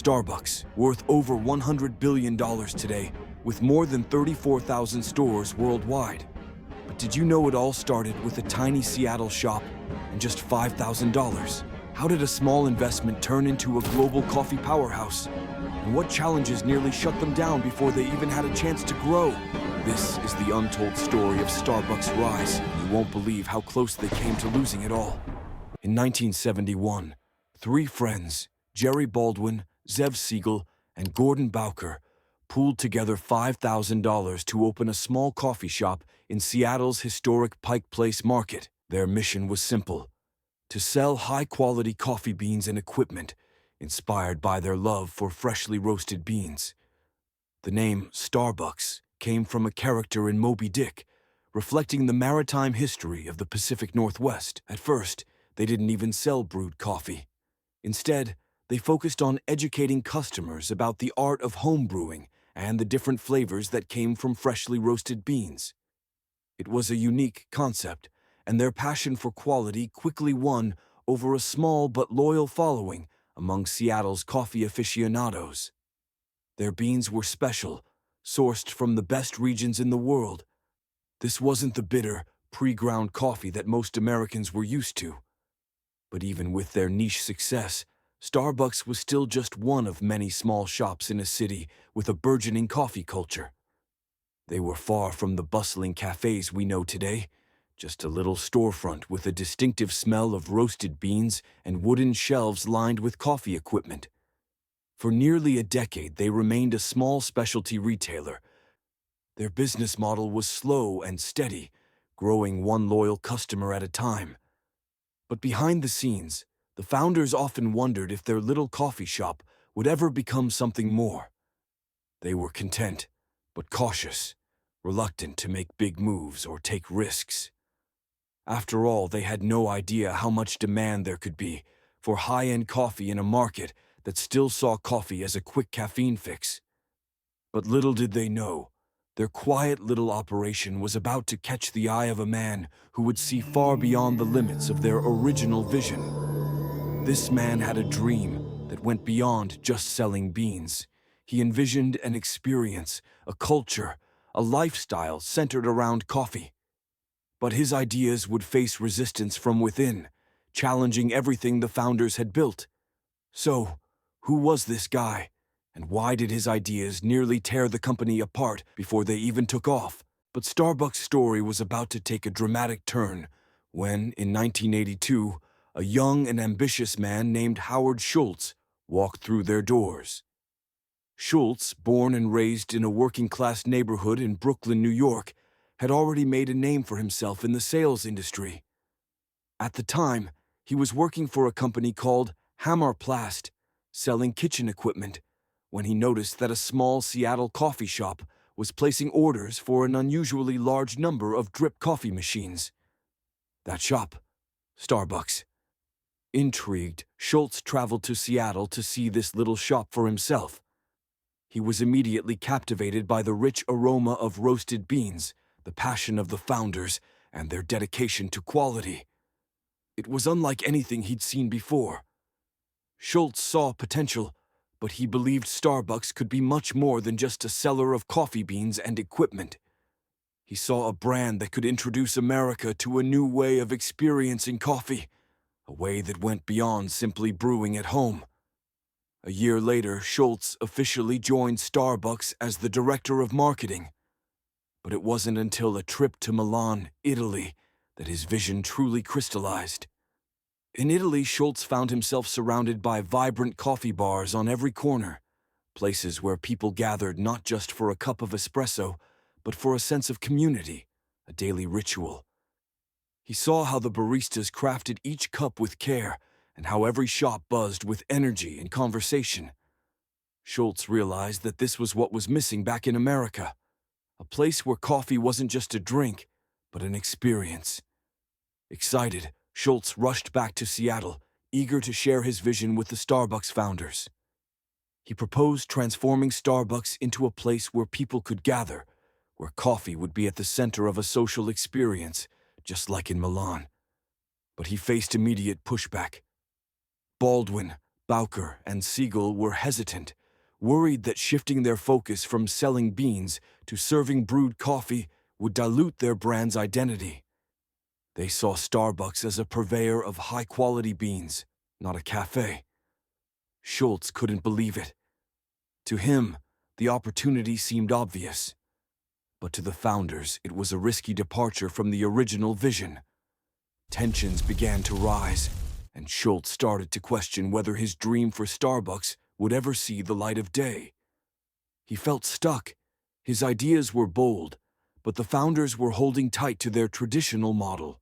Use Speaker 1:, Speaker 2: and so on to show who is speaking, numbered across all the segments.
Speaker 1: Starbucks, worth over $100 billion today, with more than 34,000 stores worldwide. But did you know it all started with a tiny Seattle shop and just $5,000? How did a small investment turn into a global coffee powerhouse? And what challenges nearly shut them down before they even had a chance to grow? This is the untold story of Starbucks' rise. You won't believe how close they came to losing it all. In 1971, three friends, Jerry Baldwin, Zev Siegel, and Gordon Bowker, pooled together $5,000 to open a small coffee shop in Seattle's historic Pike Place market. Their mission was simple: to sell high-quality coffee beans and equipment inspired by their love for freshly roasted beans. The name Starbucks came from a character in Moby Dick, reflecting the maritime history of the Pacific Northwest. At first, they didn't even sell brewed coffee. Instead, they focused on educating customers about the art of home brewing and the different flavors that came from freshly roasted beans. It was a unique concept, and their passion for quality quickly won over a small but loyal following among Seattle's coffee aficionados. Their beans were special, sourced from the best regions in the world. This wasn't the bitter, pre-ground coffee that most Americans were used to. But even with their niche success, Starbucks was still just one of many small shops in a city with a burgeoning coffee culture. They were far from the bustling cafes we know today, just a little storefront with a distinctive smell of roasted beans and wooden shelves lined with coffee equipment. For nearly a decade, they remained a small specialty retailer. Their business model was slow and steady, growing one loyal customer at a time. But behind the scenes, the founders often wondered if their little coffee shop would ever become something more. They were content, but cautious, reluctant to make big moves or take risks. After all, they had no idea how much demand there could be for high-end coffee in a market that still saw coffee as a quick caffeine fix. But little did they know, their quiet little operation was about to catch the eye of a man who would see far beyond the limits of their original vision. This man had a dream that went beyond just selling beans. He envisioned an experience, a culture, a lifestyle centered around coffee. But his ideas would face resistance from within, challenging everything the founders had built. So, who was this guy, and why did his ideas nearly tear the company apart before they even took off? But Starbucks' story was about to take a dramatic turn when, in 1982, a young and ambitious man named Howard Schultz walked through their doors. Schultz, born and raised in a working-class neighborhood in Brooklyn, New York, had already made a name for himself in the sales industry. At the time, he was working for a company called Hammerplast, selling kitchen equipment, when he noticed that a small Seattle coffee shop was placing orders for an unusually large number of drip coffee machines. That shop, Starbucks. Intrigued, Schultz traveled to Seattle to see this little shop for himself. He was immediately captivated by the rich aroma of roasted beans, the passion of the founders, and their dedication to quality. It was unlike anything he'd seen before. Schultz saw potential, but he believed Starbucks could be much more than just a seller of coffee beans and equipment. He saw a brand that could introduce America to a new way of experiencing coffee, a way that went beyond simply brewing at home. A year later, Schultz officially joined Starbucks as the director of marketing. But it wasn't until a trip to Milan, Italy, that his vision truly crystallized. In Italy, Schultz found himself surrounded by vibrant coffee bars on every corner, places where people gathered not just for a cup of espresso, but for a sense of community, a daily ritual. He saw how the baristas crafted each cup with care, and how every shop buzzed with energy and conversation. Schultz realized that this was what was missing back in America, a place where coffee wasn't just a drink, but an experience. Excited, Schultz rushed back to Seattle, eager to share his vision with the Starbucks founders. He proposed transforming Starbucks into a place where people could gather, where coffee would be at the center of a social experience, just like in Milan. But he faced immediate pushback. Baldwin, Bowker and Siegel were hesitant, worried that shifting their focus from selling beans to serving brewed coffee would dilute their brand's identity. They saw Starbucks as a purveyor of high-quality beans, not a cafe. Schultz couldn't believe it. To him, the opportunity seemed obvious. But to the founders, it was a risky departure from the original vision. Tensions began to rise, and Schultz started to question whether his dream for Starbucks would ever see the light of day. He felt stuck. His ideas were bold, but the founders were holding tight to their traditional model.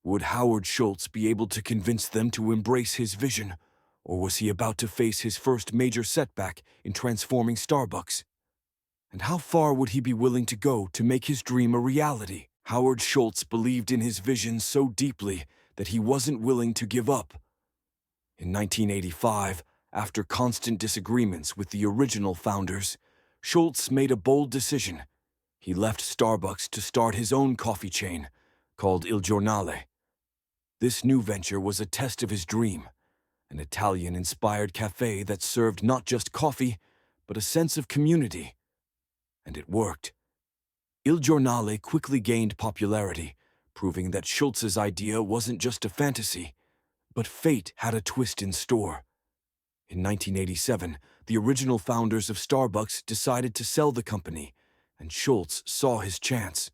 Speaker 1: Would Howard Schultz be able to convince them to embrace his vision, or was he about to face his first major setback in transforming Starbucks? And how far would he be willing to go to make his dream a reality? Howard Schultz believed in his vision so deeply that he wasn't willing to give up. In 1985, after constant disagreements with the original founders, Schultz made a bold decision. He left Starbucks to start his own coffee chain, called Il Giornale. This new venture was a test of his dream, an Italian-inspired cafe that served not just coffee, but a sense of community. And it worked. Il Giornale quickly gained popularity, proving that Schultz's idea wasn't just a fantasy, but fate had a twist in store. In 1987, the original founders of Starbucks decided to sell the company, and Schultz saw his chance.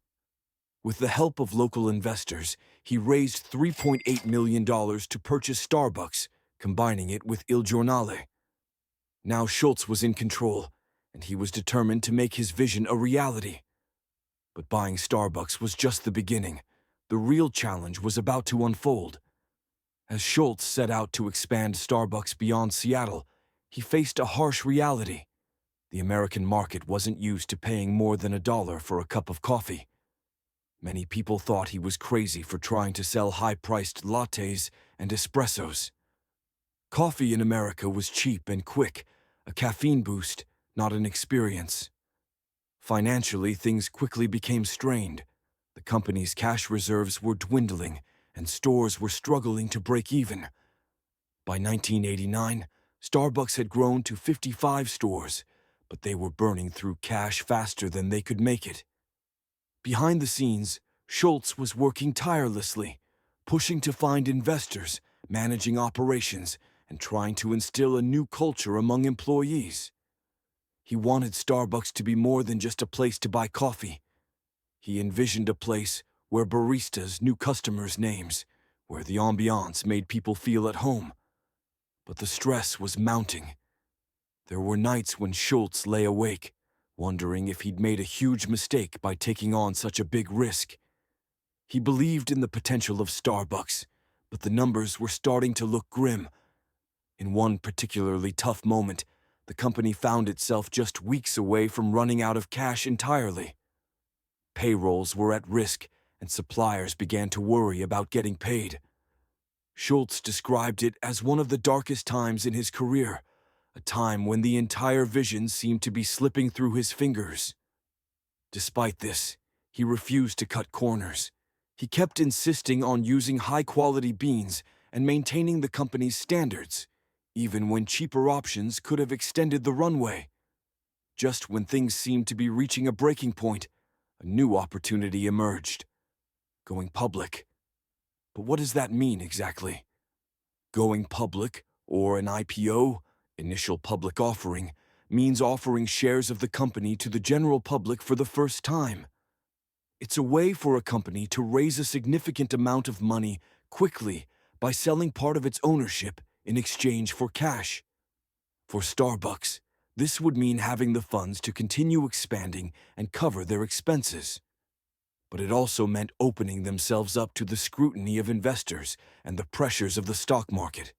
Speaker 1: With the help of local investors, he raised $3.8 million to purchase Starbucks, combining it with Il Giornale. Now Schultz was in control, and he was determined to make his vision a reality. But buying Starbucks was just the beginning. The real challenge was about to unfold. As Schultz set out to expand Starbucks beyond Seattle, he faced a harsh reality. The American market wasn't used to paying more than $1 for a cup of coffee. Many people thought he was crazy for trying to sell high-priced lattes and espressos. Coffee in America was cheap and quick, a caffeine boost, not an experience. Financially, things quickly became strained. The company's cash reserves were dwindling, and stores were struggling to break even. By 1989, Starbucks had grown to 55 stores, but they were burning through cash faster than they could make it. Behind the scenes, Schultz was working tirelessly, pushing to find investors, managing operations, and trying to instill a new culture among employees. He wanted Starbucks to be more than just a place to buy coffee. He envisioned a place where baristas knew customers' names, where the ambiance made people feel at home. But the stress was mounting. There were nights when Schultz lay awake, wondering if he'd made a huge mistake by taking on such a big risk. He believed in the potential of Starbucks, but the numbers were starting to look grim. In one particularly tough moment, the company found itself just weeks away from running out of cash entirely. Payrolls were at risk, and suppliers began to worry about getting paid. Schultz described it as one of the darkest times in his career, a time when the entire vision seemed to be slipping through his fingers. Despite this, he refused to cut corners. He kept insisting on using high-quality beans and maintaining the company's standards, even when cheaper options could have extended the runway. Just when things seemed to be reaching a breaking point, a new opportunity emerged: going public. But what does that mean exactly? Going public, or an IPO, initial public offering, means offering shares of the company to the general public for the first time. It's a way for a company to raise a significant amount of money quickly by selling part of its ownership in exchange for cash. For Starbucks, this would mean having the funds to continue expanding and cover their expenses. But it also meant opening themselves up to the scrutiny of investors and the pressures of the stock market.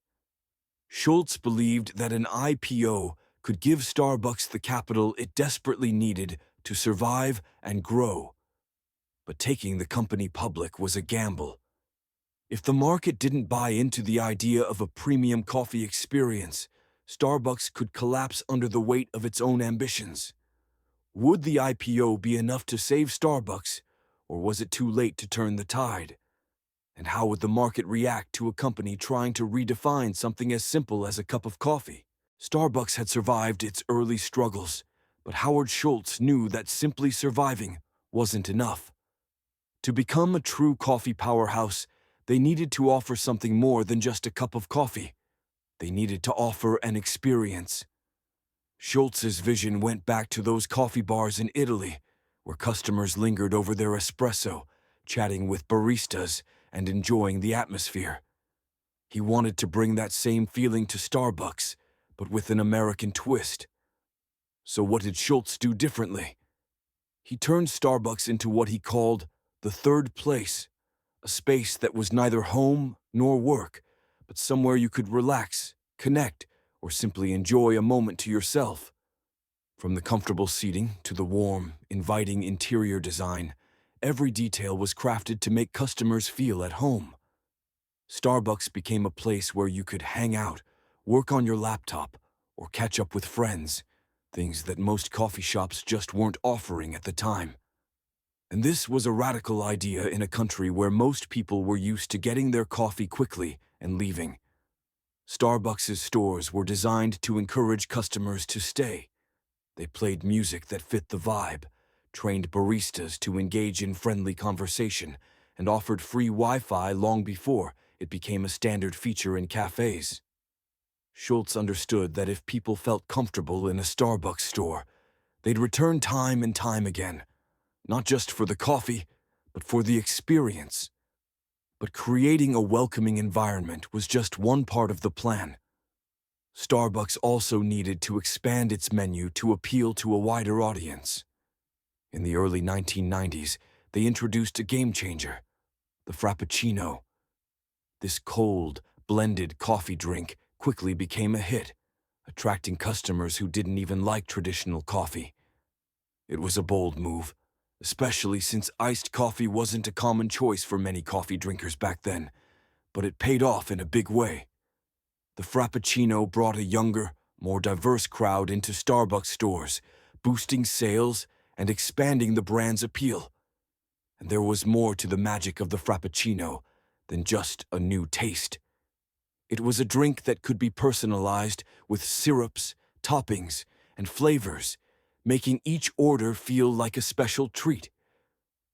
Speaker 1: Schultz believed that an IPO could give Starbucks the capital it desperately needed to survive and grow. But taking the company public was a gamble. If the market didn't buy into the idea of a premium coffee experience, Starbucks could collapse under the weight of its own ambitions. Would the IPO be enough to save Starbucks, or was it too late to turn the tide? And how would the market react to a company trying to redefine something as simple as a cup of coffee? Starbucks had survived its early struggles, but Howard Schultz knew that simply surviving wasn't enough. To become a true coffee powerhouse, they needed to offer something more than just a cup of coffee. They needed to offer an experience. Schultz's vision went back to those coffee bars in Italy, where customers lingered over their espresso, chatting with baristas and enjoying the atmosphere. He wanted to bring that same feeling to Starbucks, but with an American twist. So what did Schultz do differently? He turned Starbucks into what he called the third place, a space that was neither home nor work, but somewhere you could relax, connect, or simply enjoy a moment to yourself. From the comfortable seating to the warm, inviting interior design, every detail was crafted to make customers feel at home. Starbucks became a place where you could hang out, work on your laptop, or catch up with friends, things that most coffee shops just weren't offering at the time. And this was a radical idea in a country where most people were used to getting their coffee quickly and leaving. Starbucks' stores were designed to encourage customers to stay. They played music that fit the vibe, trained baristas to engage in friendly conversation, and offered free Wi-Fi long before it became a standard feature in cafes. Schultz understood that if people felt comfortable in a Starbucks store, they'd return time and time again, not just for the coffee, but for the experience. But creating a welcoming environment was just one part of the plan. Starbucks also needed to expand its menu to appeal to a wider audience. In the early 1990s, they introduced a game changer, the Frappuccino. This cold, blended coffee drink quickly became a hit, attracting customers who didn't even like traditional coffee. It was a bold move, especially since iced coffee wasn't a common choice for many coffee drinkers back then, but it paid off in a big way. The Frappuccino brought a younger, more diverse crowd into Starbucks stores, boosting sales and expanding the brand's appeal. And there was more to the magic of the Frappuccino than just a new taste. It was a drink that could be personalized with syrups, toppings, and flavors, making each order feel like a special treat.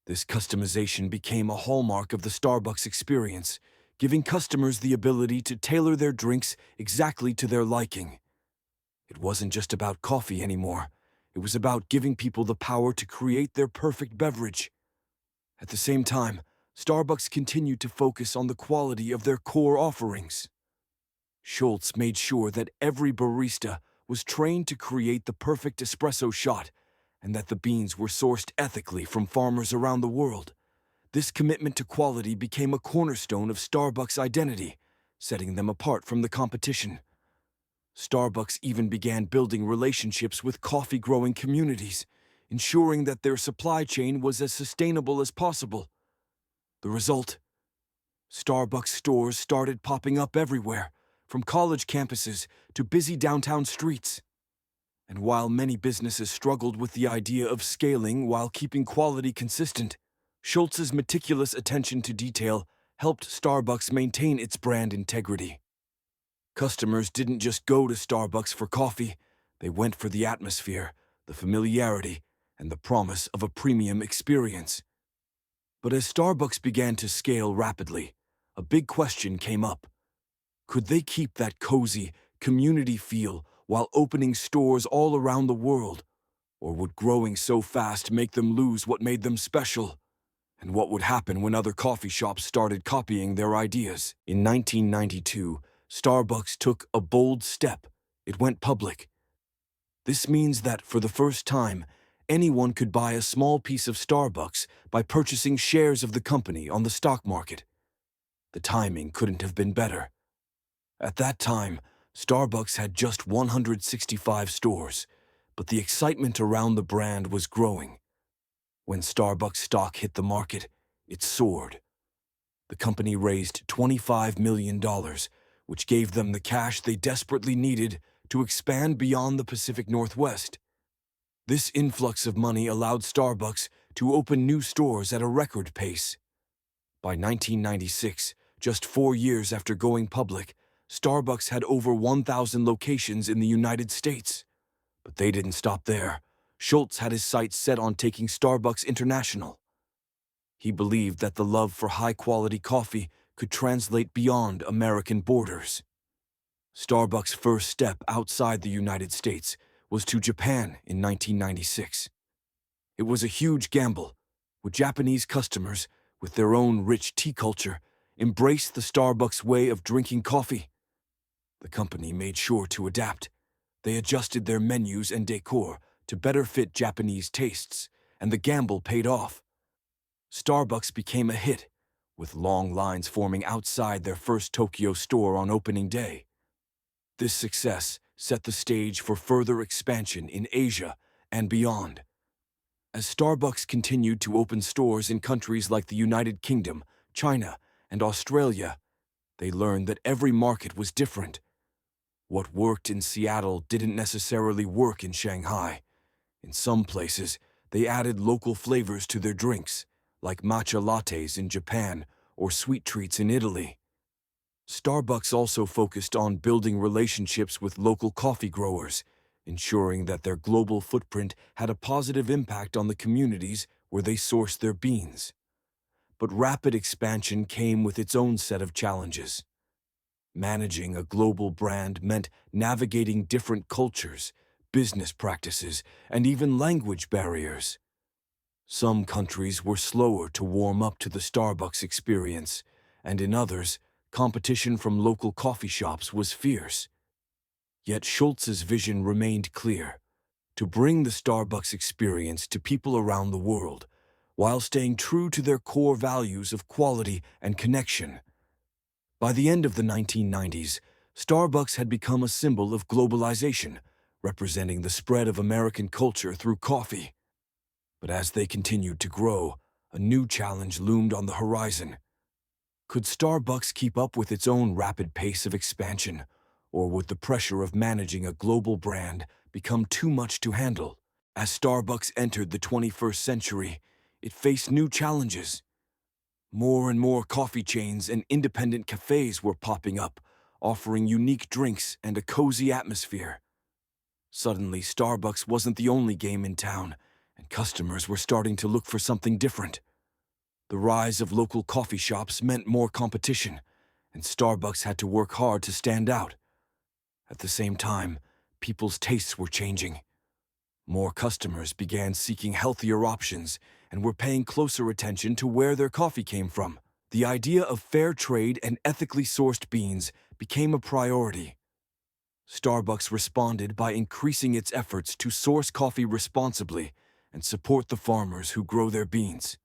Speaker 1: This customization became a hallmark of the Starbucks experience, giving customers the ability to tailor their drinks exactly to their liking. It wasn't just about coffee anymore. It was about giving people the power to create their perfect beverage. At the same time, Starbucks continued to focus on the quality of their core offerings. Schultz made sure that every barista was trained to create the perfect espresso shot and that the beans were sourced ethically from farmers around the world. This commitment to quality became a cornerstone of Starbucks' identity, setting them apart from the competition. Starbucks even began building relationships with coffee-growing communities, ensuring that their supply chain was as sustainable as possible. The result? Starbucks stores started popping up everywhere, from college campuses to busy downtown streets. And while many businesses struggled with the idea of scaling while keeping quality consistent, Schultz's meticulous attention to detail helped Starbucks maintain its brand integrity. Customers didn't just go to Starbucks for coffee, they went for the atmosphere, the familiarity, and the promise of a premium experience. But as Starbucks began to scale rapidly, a big question came up. Could they keep that cozy, community feel while opening stores all around the world? Or would growing so fast make them lose what made them special? And what would happen when other coffee shops started copying their ideas? In 1992, Starbucks took a bold step. It went public. This means that, for the first time, anyone could buy a small piece of Starbucks by purchasing shares of the company on the stock market. The timing couldn't have been better. At that time, Starbucks had just 165 stores, but the excitement around the brand was growing. When Starbucks stock hit the market, it soared. The company raised $25 million, which gave them the cash they desperately needed to expand beyond the Pacific Northwest. This influx of money allowed Starbucks to open new stores at a record pace. By 1996, just 4 years after going public, Starbucks had over 1,000 locations in the United States. But they didn't stop there. Schultz had his sights set on taking Starbucks international. He believed that the love for high-quality coffee could translate beyond American borders. Starbucks' first step outside the United States was to Japan in 1996. It was a huge gamble, with Japanese customers, with their own rich tea culture, embraced the Starbucks way of drinking coffee. The company made sure to adapt. They adjusted their menus and decor to better fit Japanese tastes, and the gamble paid off. Starbucks became a hit, with long lines forming outside their first Tokyo store on opening day. This success set the stage for further expansion in Asia and beyond. As Starbucks continued to open stores in countries like the United Kingdom, China, and Australia, they learned that every market was different. What worked in Seattle didn't necessarily work in Shanghai. In some places, they added local flavors to their drinks, like matcha lattes in Japan or sweet treats in Italy. Starbucks also focused on building relationships with local coffee growers, ensuring that their global footprint had a positive impact on the communities where they sourced their beans. But rapid expansion came with its own set of challenges. Managing a global brand meant navigating different cultures, business practices, and even language barriers. Some countries were slower to warm up to the Starbucks experience, and in others, competition from local coffee shops was fierce. Yet Schultz's vision remained clear: to bring the Starbucks experience to people around the world, while staying true to their core values of quality and connection. By the end of the 1990s, Starbucks had become a symbol of globalization, representing the spread of American culture through coffee. But as they continued to grow, a new challenge loomed on the horizon. Could Starbucks keep up with its own rapid pace of expansion, or would the pressure of managing a global brand become too much to handle? As Starbucks entered the 21st century, it faced new challenges. More and more coffee chains and independent cafes were popping up, offering unique drinks and a cozy atmosphere. Suddenly, Starbucks wasn't the only game in town, and customers were starting to look for something different. The rise of local coffee shops meant more competition, and Starbucks had to work hard to stand out. At the same time, people's tastes were changing. More customers began seeking healthier options and were paying closer attention to where their coffee came from. The idea of fair trade and ethically sourced beans became a priority. Starbucks responded by increasing its efforts to source coffee responsibly and support the farmers who grow their beans.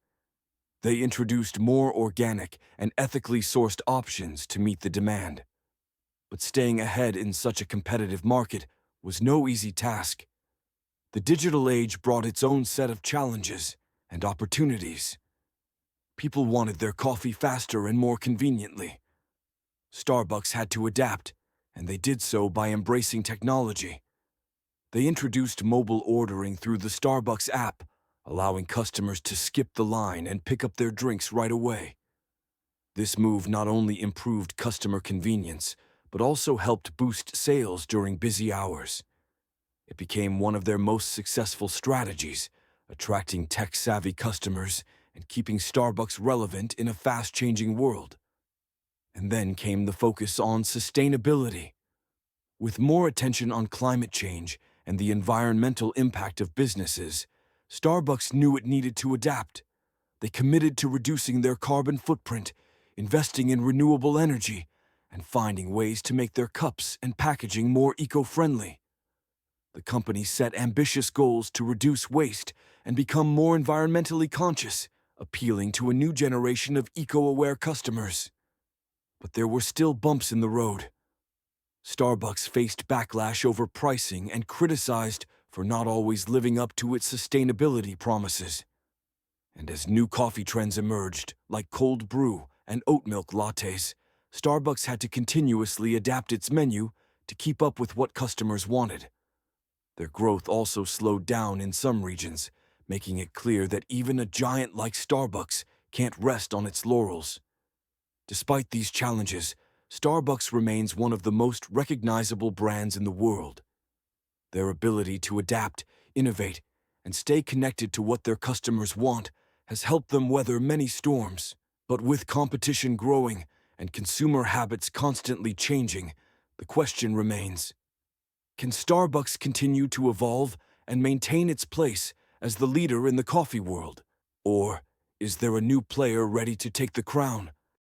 Speaker 1: They introduced more organic and ethically sourced options to meet the demand. But staying ahead in such a competitive market was no easy task. The digital age brought its own set of challenges and opportunities. People wanted their coffee faster and more conveniently. Starbucks had to adapt, and they did so by embracing technology. They introduced mobile ordering through the Starbucks app, allowing customers to skip the line and pick up their drinks right away. This move not only improved customer convenience, but also helped boost sales during busy hours. It became one of their most successful strategies, attracting tech-savvy customers and keeping Starbucks relevant in a fast-changing world. And then came the focus on sustainability. With more attention on climate change and the environmental impact of businesses, Starbucks knew it needed to adapt. They committed to reducing their carbon footprint, investing in renewable energy, and finding ways to make their cups and packaging more eco-friendly. The company set ambitious goals to reduce waste and become more environmentally conscious, appealing to a new generation of eco-aware customers. But there were still bumps in the road. Starbucks faced backlash over pricing and criticized for not always living up to its sustainability promises. And as new coffee trends emerged, like cold brew and oat milk lattes, Starbucks had to continuously adapt its menu to keep up with what customers wanted. Their growth also slowed down in some regions, making it clear that even a giant like Starbucks can't rest on its laurels. Despite these challenges, Starbucks remains one of the most recognizable brands in the world. Their ability to adapt, innovate, and stay connected to what their customers want has helped them weather many storms. But with competition growing and consumer habits constantly changing, the question remains: can Starbucks continue to evolve and maintain its place as the leader in the coffee world? Or is there a new player ready to take the crown?